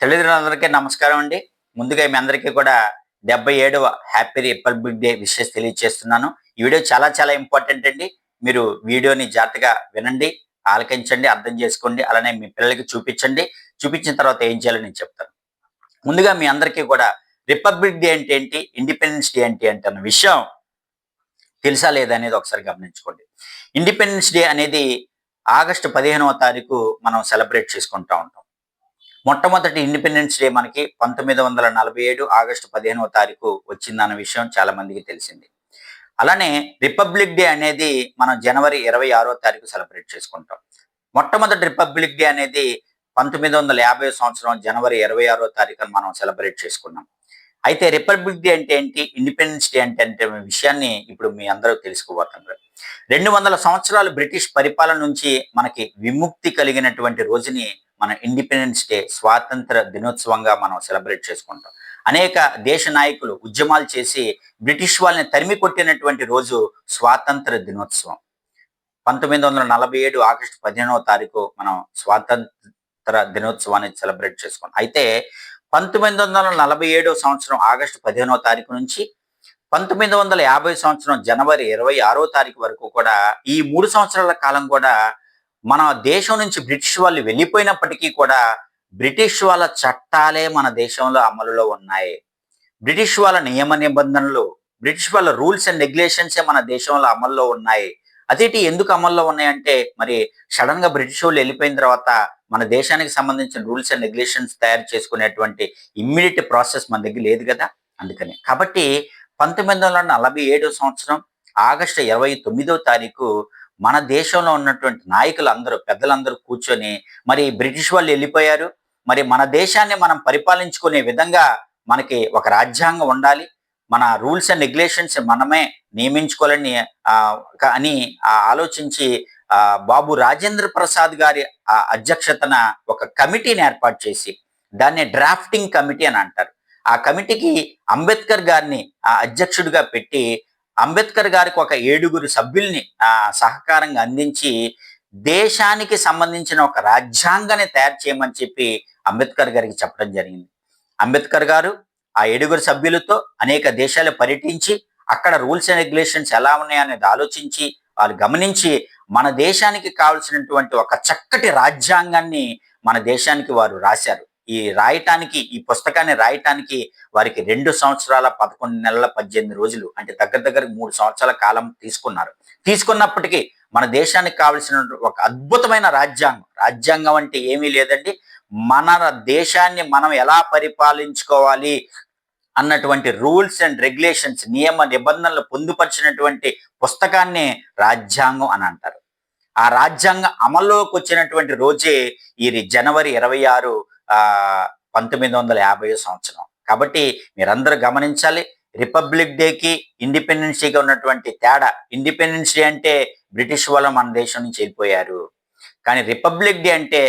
తల్లిదండ్రులందరికీ నమస్కారం అండి. ముందుగా మీ అందరికీ కూడా 77వ హ్యాపీ రిపబ్లిక్ డే విషెస్ తెలియజేస్తున్నాను. ఈ వీడియో చాలా చాలా ఇంపార్టెంట్ అండి. మీరు వీడియోని జాగ్రత్తగా వినండి, ఆలకించండి, అర్థం చేసుకోండి. అలానే మీ పిల్లలకి చూపించండి. చూపించిన తర్వాత ఏం చేయాలో నేను చెప్తాను. ముందుగా మీ అందరికీ కూడా రిపబ్లిక్ డే అంటే ఏంటి? ఇండిపెండెన్స్ డే అంటే ఏంటి? అన్న విషయం తెలుసా లేదా అనేది ఒకసారి గమనించుకోండి. ఇండిపెండెన్స్ డే అనేది ఆగస్టు 15వ తారీఖు మనం సెలబ్రేట్ చేసుకుంటా ఉంటాం. మొట్టమొదటి ఇండిపెండెన్స్ డే మనకి 1947 ఆగస్టు 15వ తారీఖు వచ్చిందన్న విషయం చాలా మందికి తెలిసింది. అలానే రిపబ్లిక్ డే అనేది మనం జనవరి 26వ తారీఖు సెలబ్రేట్ చేసుకుంటాం. మొట్టమొదటి రిపబ్లిక్ డే అనేది 1950 సంవత్సరం జనవరి 26వ తారీఖున మనం సెలబ్రేట్ చేసుకున్నాం. అయితే రిపబ్లిక్ డే అంటే ఏంటి? ఇండిపెండెన్స్ డే అంటే అంటే విషయాన్ని ఇప్పుడు మీ అందరూ తెలుసుకోబోతున్నారు. 200 సంవత్సరాలు బ్రిటిష్ పరిపాలన నుంచి మనకి విముక్తి కలిగినటువంటి రోజుని మన ఇండిపెండెన్స్ డే స్వాతంత్ర దినోత్సవంగా మనం సెలబ్రేట్ చేసుకుంటాం. అనేక దేశ నాయకులు ఉద్యమాలు చేసి బ్రిటిష్ వాళ్ళని తరిమి కొట్టినటువంటి రోజు స్వాతంత్ర దినోత్సవం. 1947 ఆగస్టు 15వ తారీఖు మనం స్వాతంత్ర దినోత్సవాన్ని సెలబ్రేట్ చేసుకున్నాం. అయితే 1947 సంవత్సరం ఆగస్టు 15వ తారీఖు నుంచి 1950 సంవత్సరం జనవరి 26వ తారీఖు వరకు కూడా ఈ 3 సంవత్సరాల కాలం కూడా మన దేశం నుంచి బ్రిటిష్ వాళ్ళు వెళ్ళిపోయినప్పటికీ కూడా బ్రిటిష్ వాళ్ళ చట్టాలే మన దేశంలో అమలులో ఉన్నాయి. బ్రిటిష్ వాళ్ళ నియమ నిబంధనలు, బ్రిటిష్ వాళ్ళ రూల్స్ అండ్ రెగ్యులేషన్సే మన దేశంలో అమల్లో ఉన్నాయి. అదేంటి ఎందుకు అమల్లో ఉన్నాయంటే మరి సడన్ గా బ్రిటిష్ వాళ్ళు వెళ్ళిపోయిన తర్వాత మన దేశానికి సంబంధించిన రూల్స్ అండ్ రెగ్యులేషన్స్ తయారు చేసుకునేటువంటి ఇమ్మీడియట్ ప్రాసెస్ మన దగ్గర లేదు కదా, అందుకని. కాబట్టి 1947 సంవత్సరం ఆగస్టు 29వ తారీఖు మన దేశంలో ఉన్నటువంటి నాయకులందరూ, పెద్దలందరూ కూర్చొని మరి బ్రిటిష్ వాళ్ళు వెళ్ళిపోయారు, మరి మన దేశాన్ని మనం పరిపాలించుకునే విధంగా మనకి ఒక రాజ్యాంగం ఉండాలి, మన రూల్స్ అండ్ రెగ్యులేషన్స్ మనమే నియమించుకోవాలని అని ఆలోచించి బాబు రాజేంద్ర ప్రసాద్ గారి అధ్యక్షతన ఒక కమిటీని ఏర్పాటు చేసి దాన్ని డ్రాఫ్టింగ్ కమిటీ అని అంటారు. ఆ కమిటీకి అంబేద్కర్ గారిని అధ్యక్షుడిగా పెట్టి అంబేద్కర్ గారికి ఒక 7 సభ్యుల్ని సహకారంగా అందించి దేశానికి సంబంధించిన ఒక రాజ్యాంగాన్ని తయారు చేయమని చెప్పి అంబేద్కర్ గారికి చెప్పడం జరిగింది. అంబేద్కర్ గారు ఆ 7 సభ్యులతో అనేక దేశాలు పర్యటించి అక్కడ రూల్స్ అండ్ రెగ్యులేషన్స్ ఎలా ఉన్నాయనేది ఆలోచించి వాళ్ళు గమనించి మన దేశానికి కావలసినటువంటి ఒక చక్కటి రాజ్యాంగాన్ని మన దేశానికి వారు రాశారు. ఈ పుస్తకాన్ని రాయటానికి వారికి 2 సంవత్సరాల 11 నెలల 18 రోజులు, అంటే దగ్గర 3 సంవత్సరాల కాలం తీసుకున్నారు. తీసుకున్నప్పటికీ మన దేశానికి కావలసిన ఒక అద్భుతమైన రాజ్యాంగం అంటే ఏమీ లేదండి, మన దేశాన్ని మనం ఎలా పరిపాలించుకోవాలి అన్నటువంటి రూల్స్ అండ్ రెగ్యులేషన్స్, నియమ నిబంధనలు పొందుపరిచినటువంటి పుస్తకాన్ని రాజ్యాంగం అని అంటారు. ఆ రాజ్యాంగం అమల్లోకి వచ్చినటువంటి రోజే ఈ జనవరి 26 1950 సంవత్సరం. కాబట్టి మీరందరూ గమనించాలి, రిపబ్లిక్ డేకి ఇండిపెండెన్స్ డేకి ఉన్నటువంటి తేడా. ఇండిపెండెన్స్ డే అంటే బ్రిటిష్ వాళ్ళు మన దేశం నుంచి వెళ్ళిపోయారు, కానీ రిపబ్లిక్ డే అంటే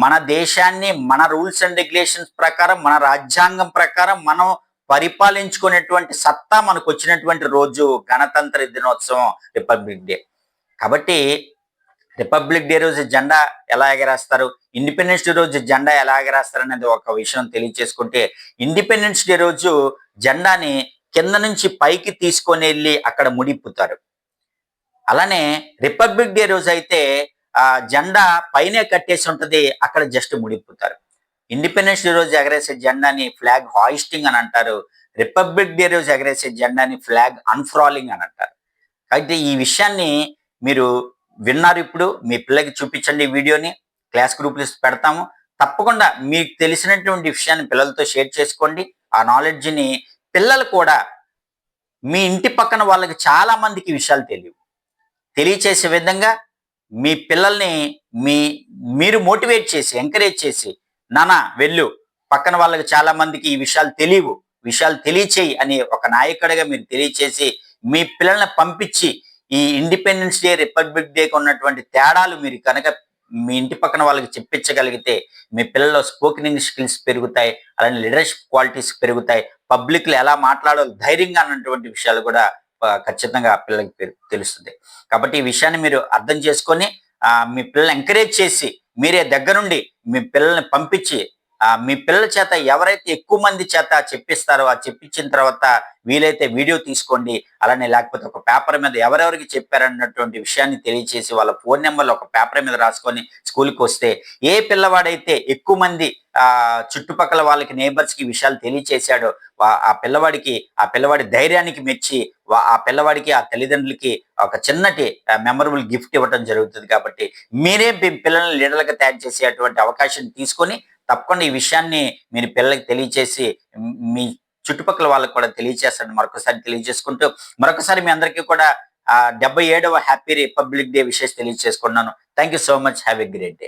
మన దేశాన్ని మన రూల్స్ అండ్ రెగ్యులేషన్స్ ప్రకారం, మన రాజ్యాంగం ప్రకారం మనం పరిపాలించుకునేటువంటి సత్తా మనకు వచ్చినటువంటి రోజు గణతంత్ర దినోత్సవం, రిపబ్లిక్ డే. కాబట్టి రిపబ్లిక్ డే రోజు జెండా ఎలా ఎగరేస్తారు, ఇండిపెండెన్స్ డే రోజు జెండా ఎలా ఎగరేస్తారు అనేది ఒక విషయం తెలియచేసుకుంటే, ఇండిపెండెన్స్ డే రోజు జెండాని కింద నుంచి పైకి తీసుకొని వెళ్ళి అక్కడ ముడిపుతారు. అలానే రిపబ్లిక్ డే రోజు అయితే జెండా పైనే కట్టేసి ఉంటది, అక్కడ జస్ట్ ముడిపుతారు. ఇండిపెండెన్స్ డే రోజు ఎగరేసే జెండాని ఫ్లాగ్ హాయిస్టింగ్ అని అంటారు. రిపబ్లిక్ డే రోజు ఎగరేసే జెండాని ఫ్లాగ్ అన్ఫ్రాలింగ్ అని అంటారు. అయితే ఈ విషయాన్ని మీరు విన్నారు, ఇప్పుడు మీ పిల్లలకి చూపించండి. ఈ వీడియోని క్లాస్ గ్రూప్లో పెడతాము. తప్పకుండా మీకు తెలిసినటువంటి విషయాన్ని పిల్లలతో షేర్ చేసుకోండి. ఆ నాలెడ్జ్ని పిల్లలు కూడా, మీ ఇంటి పక్కన వాళ్ళకి చాలా మందికి విషయాలు తెలియచేసే విధంగా మీ పిల్లల్ని మీరు మోటివేట్ చేసి, ఎంకరేజ్ చేసి, నాన్న వెళ్ళు, పక్కన వాళ్ళకి చాలా మందికి ఈ విషయాలు తెలియచేయి అని ఒక నాయకుడిగా మీరు తెలియచేసి మీ పిల్లల్ని పంపించి ఈ ఇండిపెండెన్స్ డే, రిపబ్లిక్ డేకి ఉన్నటువంటి తేడాలు మీరు కనుక మీ ఇంటి పక్కన వాళ్ళకి చెప్పించగలిగితే మీ పిల్లల్లో స్పోకెన్ ఇంగ్లీష్ స్కిల్స్ పెరుగుతాయి, అలానే లీడర్షిప్ క్వాలిటీస్ పెరుగుతాయి, పబ్లిక్లో ఎలా మాట్లాడాలో ధైర్యంగా అన్నటువంటి విషయాలు కూడా ఖచ్చితంగా పిల్లలకి తెలుస్తుంది. కాబట్టి ఈ విషయాన్ని మీరు అర్థం చేసుకొని మీ పిల్లల్ని ఎంకరేజ్ చేసి మీరే దగ్గరుండి మీ పిల్లల్ని పంపించి మీ పిల్లల చేత ఎవరైతే ఎక్కువ మంది చేత చెప్పిస్తారో ఆ చెప్పించిన తర్వాత వీలైతే వీడియో తీసుకోండి. అలానే లేకపోతే ఒక పేపర్ మీద ఎవరెవరికి చెప్పారన్నటువంటి విషయాన్ని తెలియచేసి వాళ్ళ ఫోన్ నెంబర్లు ఒక పేపర్ మీద రాసుకొని స్కూల్‌కి వస్తే ఏ పిల్లవాడైతే ఎక్కువ మంది చుట్టుపక్కల వాళ్ళకి నేబర్స్‌కి ఈ విషయాలు తెలియచేశాడో ఆ పిల్లవాడి ధైర్యానికి మెచ్చి ఆ పిల్లవాడికి, ఆ తల్లిదండ్రులకి ఒక చిన్నటి మెమరబుల్ గిఫ్ట్ ఇవ్వటం జరుగుతది కాబట్టి మీరే మీ పిల్లల్ని లీడర్‌లుగా తయారు చేసే అటువంటి అవకాశం తీసుకొని తప్పకుండా ఈ విషయాన్ని మీరు పిల్లలకి తెలియచేసి మీ చుట్టుపక్కల వాళ్ళకి కూడా తెలియచేస్తారని మరొకసారి తెలియజేసుకుంటూ, మరొకసారి మీ అందరికీ కూడా 77వ హ్యాపీ రిపబ్లిక్ డే విషెస్ తెలియజేసుకున్నాను. Thank you so much. Have a great day.